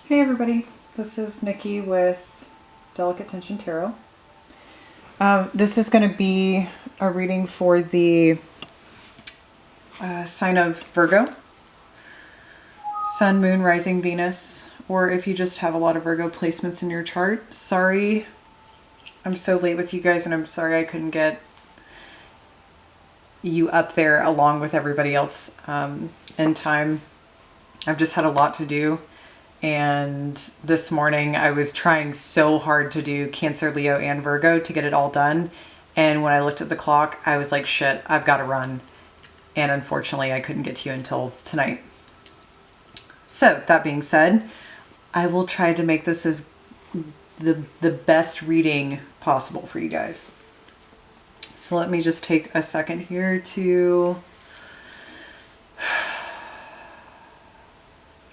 Hey everybody, this is Nikki with Delicate Tension Tarot. This is going to be a reading for the sign of Virgo, Sun, Moon, Rising, Venus, or if you just have a lot of Virgo placements in your chart. Sorry, I'm so late with you guys, and I'm sorry I couldn't get you up there along with everybody else in time. I've just had a lot to do. And this morning I was trying so hard to do Cancer, Leo, and Virgo to get it all done. And when I looked at the clock, I was like, shit, I've got to run. And unfortunately, I couldn't get to you until tonight. So that being said, I will try to make this as the best reading possible for you guys. So let me just take a second here to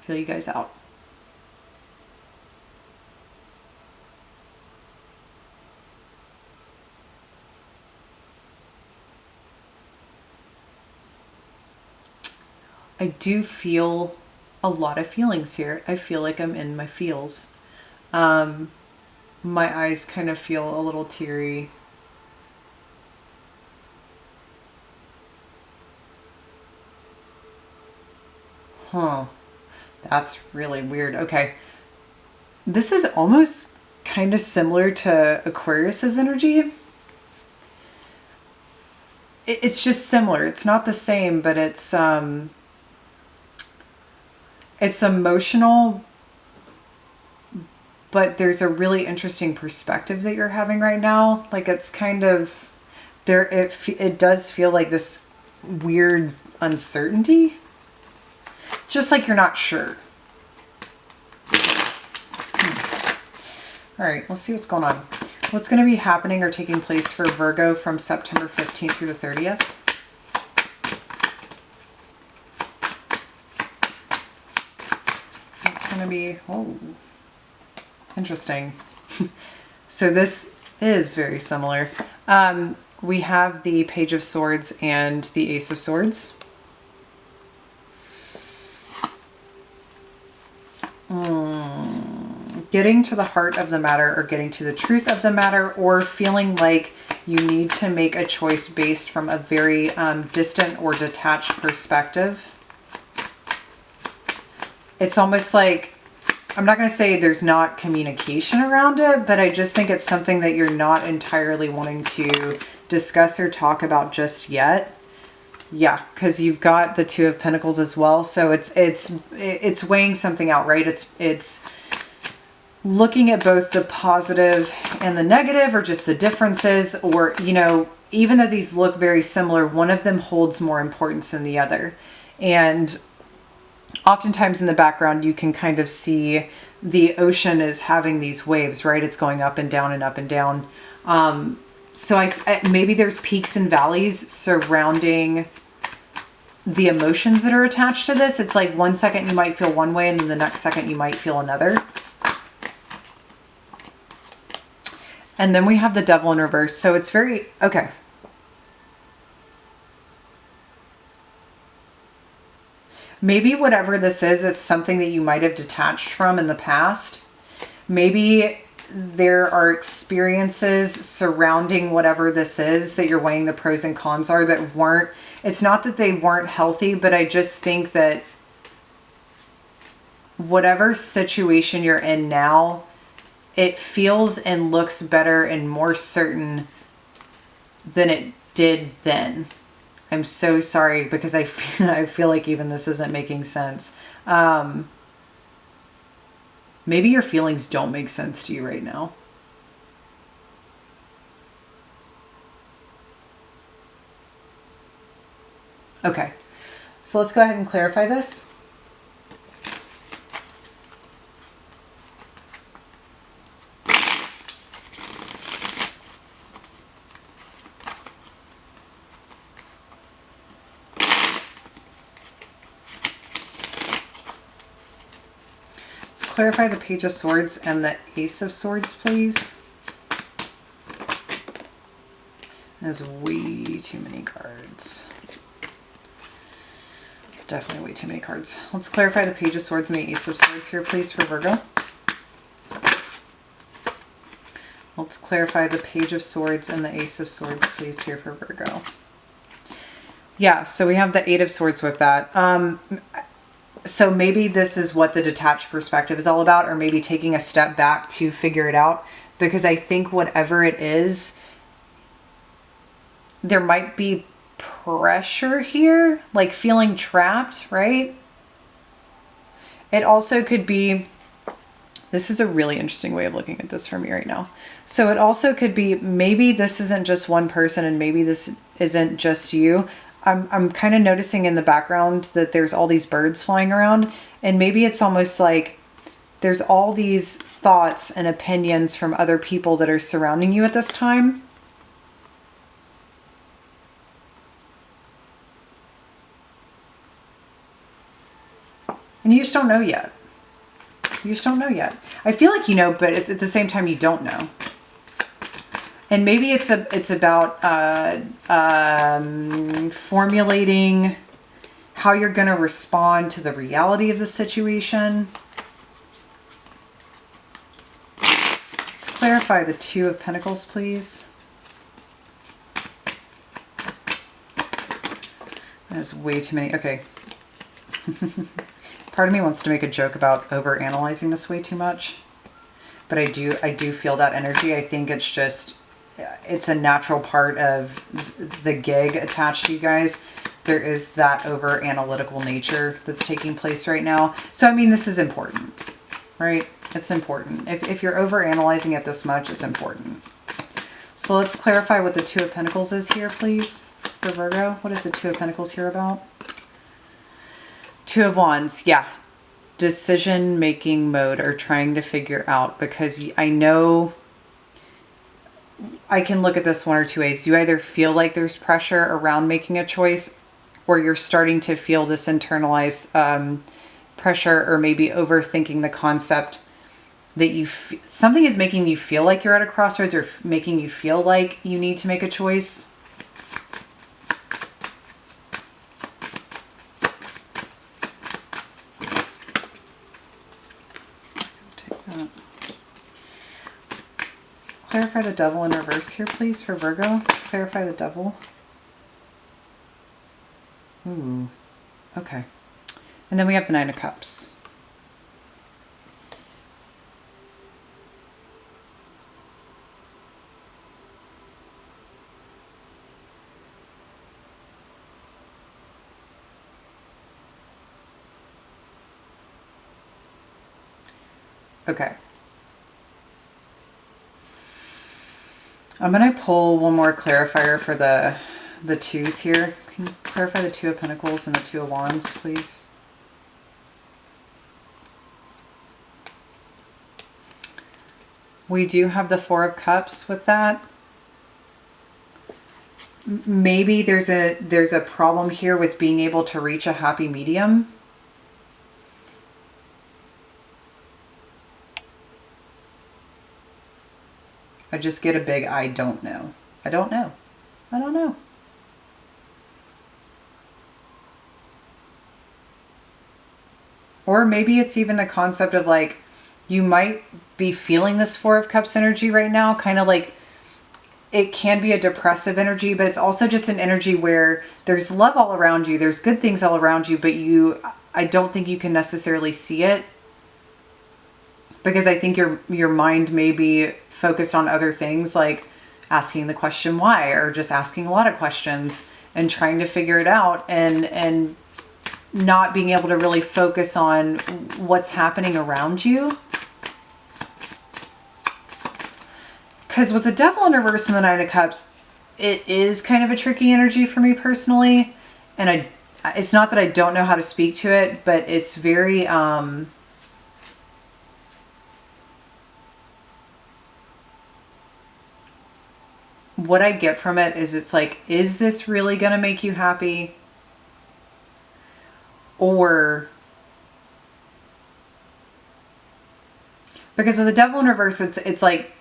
feel you guys out. I do feel a lot of feelings here. I feel like I'm in my feels. My eyes kind of feel a little teary. Huh. That's really weird. Okay. This is almost kind of similar to Aquarius's energy. It's just similar. It's not the same, but it's emotional, but there's a really interesting perspective that you're having right now. Like it's kind of there. It does feel like this weird uncertainty, just like you're not sure. All right, let's see what's going on. What's going to be happening or taking place for Virgo from September 15th through the 30th? It's going to be, oh, interesting. So this is very similar. We have the Page of Swords and the Ace of Swords. Getting to the heart of the matter, or getting to the truth of the matter, or feeling like you need to make a choice based from a very distant or detached perspective. It's almost like, I'm not going to say there's not communication around it, but I just think it's something that you're not entirely wanting to discuss or talk about just yet. Yeah, because you've got the Two of Pentacles as well, so it's weighing something out, right? It's looking at both the positive and the negative, or just the differences, or, you know, even though these look very similar, one of them holds more importance than the other. And oftentimes in the background, you can kind of see the ocean is having these waves, right? It's going up and down and up and down. So I maybe there's peaks and valleys surrounding the emotions that are attached to this. It's like 1 second you might feel one way, and then the next second you might feel another. And then we have the Devil in reverse. So it's very, okay. Maybe whatever this is, it's something that you might have detached from in the past. Maybe there are experiences surrounding whatever this is that you're weighing the pros and cons are that weren't, it's not that they weren't healthy, but I just think that whatever situation you're in now, it feels and looks better and more certain than it did then. I'm so sorry, because I feel like even this isn't making sense. Maybe your feelings don't make sense to you right now. Okay, so let's go ahead and clarify this. Clarify the Page of Swords and the Ace of Swords, please. There's way too many cards. definitely way too many cards. Let's clarify the Page of Swords and the Ace of Swords here, please, for Virgo. Let's clarify the Page of Swords and the Ace of Swords, please, here for Virgo. Yeah, so we have the Eight of Swords with that. So maybe this is what the detached perspective is all about, or maybe taking a step back to figure it out. Because I think whatever it is, there might be pressure here, like feeling trapped, right? It also could be, this is a really interesting way of looking at this for me right now. So it also could be, maybe this isn't just one person and maybe this isn't just you. I'm kind of noticing in the background that there's all these birds flying around, and maybe it's almost like there's all these thoughts and opinions from other people that are surrounding you at this time. And you just don't know yet. You just don't know yet. I feel like you know, but at the same time you don't know. And maybe it's about formulating how you're going to respond to the reality of the situation. Let's clarify the Two of Pentacles, please. That's way too many. Okay. Part of me wants to make a joke about over-analyzing this way too much. But I do feel that energy. I think it's just, it's a natural part of the gig attached to you guys. There is that over-analytical nature that's taking place right now. So, I mean, this is important, right? It's important. If you're over-analyzing it this much, it's important. So let's clarify what the Two of Pentacles is here, please, for Virgo. What is the Two of Pentacles here about? Two of Wands, yeah. Decision-making mode, or trying to figure out, because I know I can look at this one or two ways. You either feel like there's pressure around making a choice, or you're starting to feel this internalized pressure, or maybe overthinking the concept that something is making you feel like you're at a crossroads, or making you feel like you need to make a choice. Clarify the Devil in reverse here, please, for Virgo. Clarify the Devil. Ooh, okay. And then we have the Nine of Cups. Okay. I'm going to pull one more clarifier for the twos here. Can you clarify the Two of Pentacles and the Two of Wands, please? We do have the Four of Cups with that. Maybe there's a problem here with being able to reach a happy medium. I just get a big I don't know. I don't know. I don't know. Or maybe it's even the concept of like, you might be feeling this Four of Cups energy right now, kind of like it can be a depressive energy, but it's also just an energy where there's love all around you. There's good things all around you, but I don't think you can necessarily see it, because I think your mind may be focused on other things, like asking the question why, or just asking a lot of questions and trying to figure it out, and not being able to really focus on what's happening around you. Because with the Devil in reverse and the Nine of Cups, it is kind of a tricky energy for me personally. And it's not that I don't know how to speak to it, but it's very, what I get from it is it's like, is this really going to make you happy? Or, because with the Devil in reverse, it's like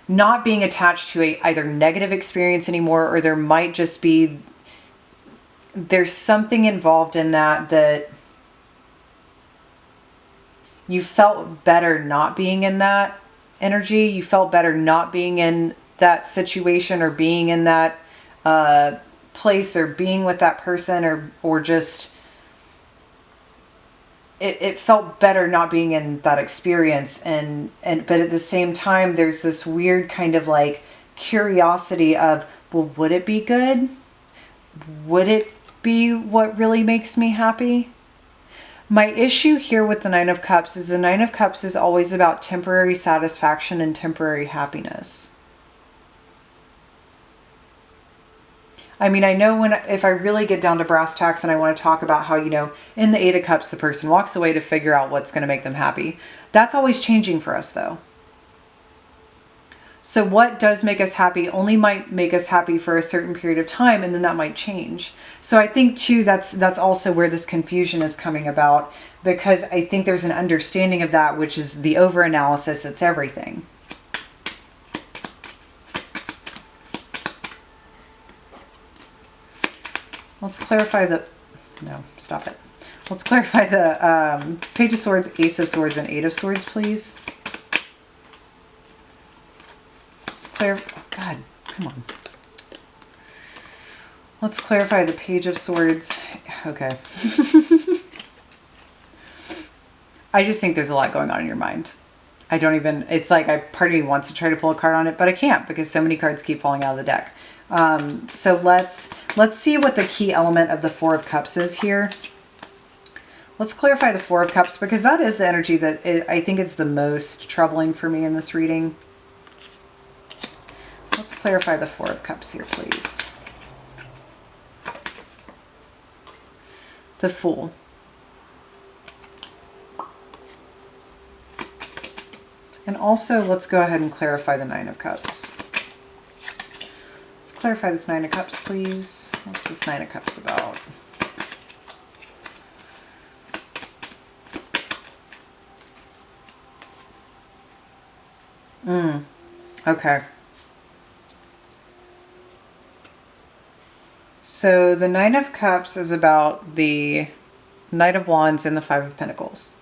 not being attached to a either negative experience anymore, or there might just be there's something involved in that you felt better not being in that energy. You felt better not being in that situation or being in that place or being with that person or just it felt better not being in that experience and but at the same time there's this weird kind of like curiosity of, well, would it be good? Would it be what really makes me happy? My issue here with the Nine of Cups is the Nine of Cups is always about temporary satisfaction and temporary happiness. I mean, I know if I really get down to brass tacks and I want to talk about how, you know, in the Eight of Cups, the person walks away to figure out what's going to make them happy. That's always changing for us, though. So what does make us happy only might make us happy for a certain period of time, and then that might change. So I think, too, that's also where this confusion is coming about, because I think there's an understanding of that, which is the overanalysis. It's everything. Let's clarify the... No, stop it. Let's clarify the Page of Swords, Ace of Swords, and Eight of Swords, please. Let's clarify... God, come on. Let's clarify the Page of Swords. Okay. I just think there's a lot going on in your mind. I don't even... It's like part of me wants to try to pull a card on it, but I can't because so many cards keep falling out of the deck. So let's see what the key element of the Four of Cups is here. Let's clarify the Four of Cups because that is the energy that I think is the most troubling for me in this reading. Let's clarify the Four of Cups here, please. The Fool. And also, let's go ahead and clarify the Nine of Cups. Clarify this Nine of Cups, please. What's this Nine of Cups about? Okay. So the Nine of Cups is about the Knight of Wands and the Five of Pentacles.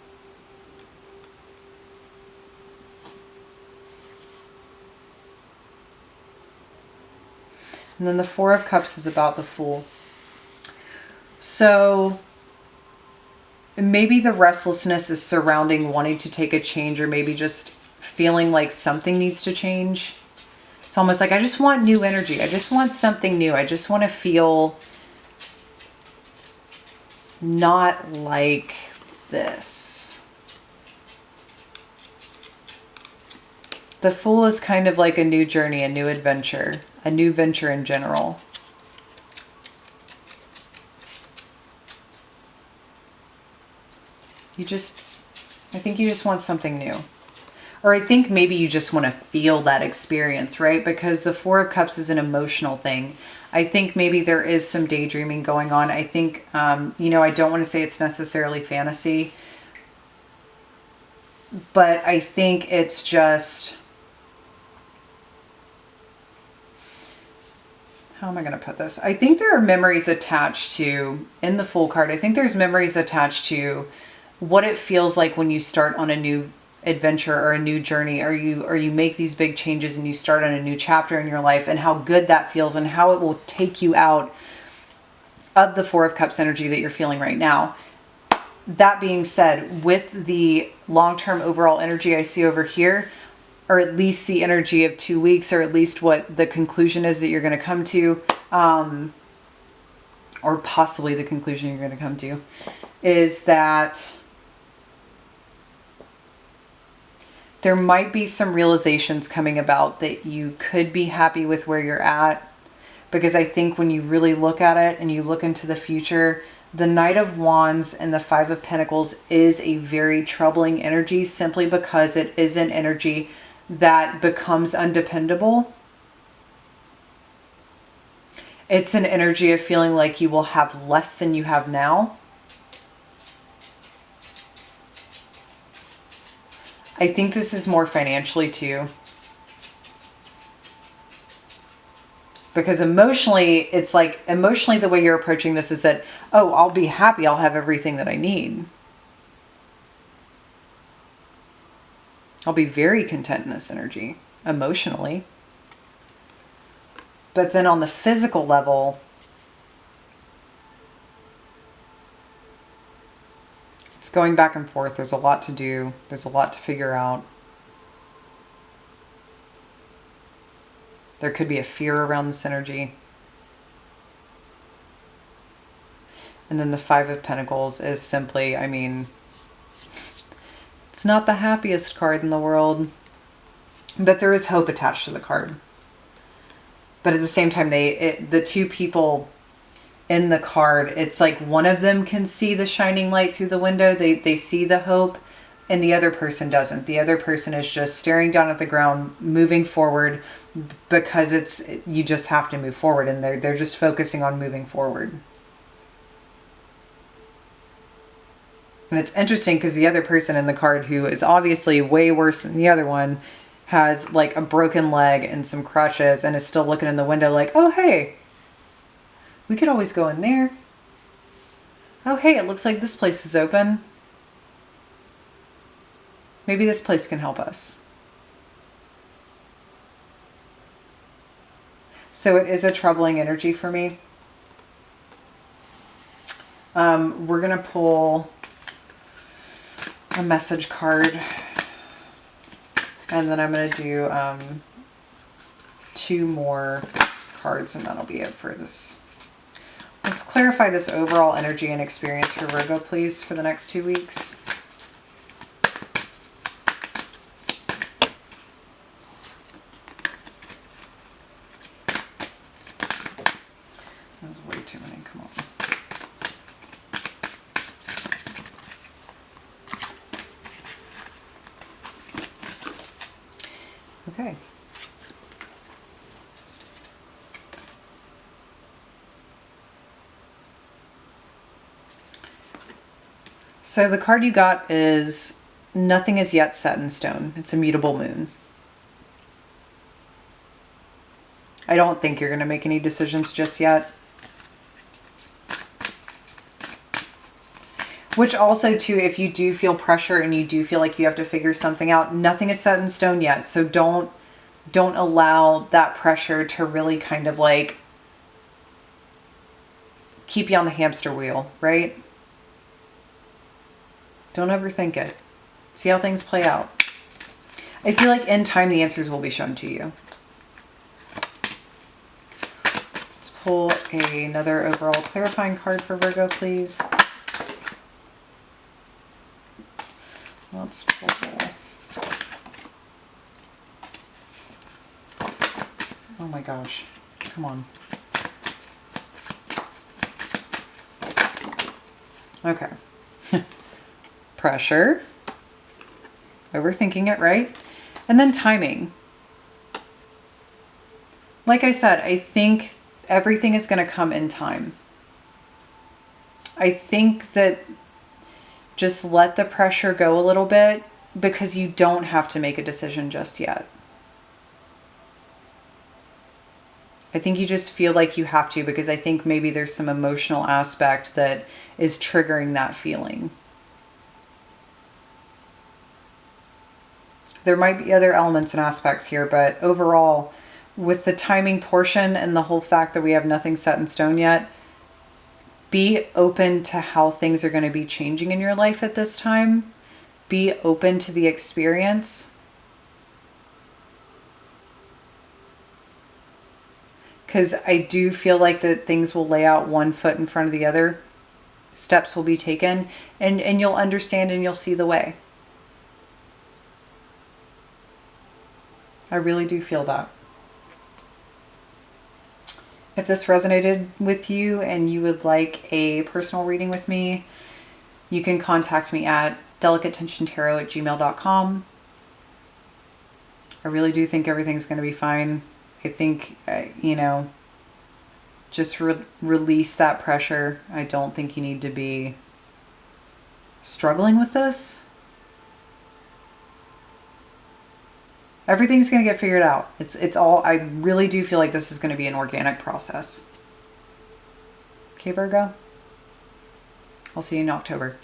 And then the Four of Cups is about the Fool. So maybe the restlessness is surrounding wanting to take a change, or maybe just feeling like something needs to change. It's almost like I just want new energy. I just want something new. I just want to feel not like this. The Fool is kind of like a new journey, a new adventure. A new venture in general. I think you just want something new. Or I think maybe you just want to feel that experience, right? Because the Four of Cups is an emotional thing. I think maybe there is some daydreaming going on. I think, you know, I don't want to say it's necessarily fantasy. But I think it's just... How am I going to put this? I think there are memories attached to, in the Fool card, I think there's memories attached to what it feels like when you start on a new adventure or a new journey, or you make these big changes and you start on a new chapter in your life, and how good that feels and how it will take you out of the Four of Cups energy that you're feeling right now. That being said, with the long-term overall energy I see over here, or at least the energy of 2 weeks, or at least what the conclusion is that you're going to come to, or possibly the conclusion you're going to come to, is that there might be some realizations coming about that you could be happy with where you're at. Because I think when you really look at it and you look into the future, the Knight of Wands and the Five of Pentacles is a very troubling energy, simply because it is an energy that becomes undependable. It's an energy of feeling like you will have less than you have now. I think this is more financially too. Because emotionally, it's like, emotionally the way you're approaching this is that, oh, I'll be happy, I'll have everything that I need. I'll be very content in this energy, emotionally. But then on the physical level, it's going back and forth. There's a lot to do. There's a lot to figure out. There could be a fear around this energy. And then the Five of Pentacles is simply, I mean, it's not the happiest card in the world, but there is hope attached to the card. But at the same time, the two people in the card, it's like one of them can see the shining light through the window. They see the hope, and the other person doesn't. The other person is just staring down at the ground, moving forward, because you just have to move forward, and they're just focusing on moving forward. And it's interesting because the other person in the card, who is obviously way worse than the other one, has like a broken leg and some crutches and is still looking in the window like, oh, hey, we could always go in there. Oh, hey, it looks like this place is open. Maybe this place can help us. So it is a troubling energy for me. We're going to pull a message card, and then I'm going to do 2 more cards, and that'll be it for this. Let's clarify this overall energy and experience for Virgo, please, for the next 2 weeks. That was way too many. Come on. Okay. So the card you got is nothing is yet set in stone. It's a mutable moon. I don't think you're going to make any decisions just yet. Which also, too, if you do feel pressure and you do feel like you have to figure something out, nothing is set in stone yet. So don't allow that pressure to really kind of like keep you on the hamster wheel, right? Don't overthink it. See how things play out. I feel like in time the answers will be shown to you. Let's pull another overall clarifying card for Virgo, please. Let's pull. Oh my gosh. Come on. Okay. Pressure. Overthinking it, right? And then timing. Like I said, I think everything is going to come in time. I think that just let the pressure go a little bit, because you don't have to make a decision just yet. I think you just feel like you have to, because I think maybe there's some emotional aspect that is triggering that feeling. There might be other elements and aspects here, but overall, with the timing portion and the whole fact that we have nothing set in stone yet, be open to how things are going to be changing in your life at this time. Be open to the experience. Because I do feel like that things will lay out one foot in front of the other. Steps will be taken, and you'll understand and you'll see the way. I really do feel that. If this resonated with you and you would like a personal reading with me, you can contact me at delicatetensiontarot@gmail.com. I really do think everything's going to be fine. I think, just release that pressure. I don't think you need to be struggling with this. Everything's going to get figured out. It's all, I really do feel like this is going to be an organic process. Okay, Virgo? I'll see you in October.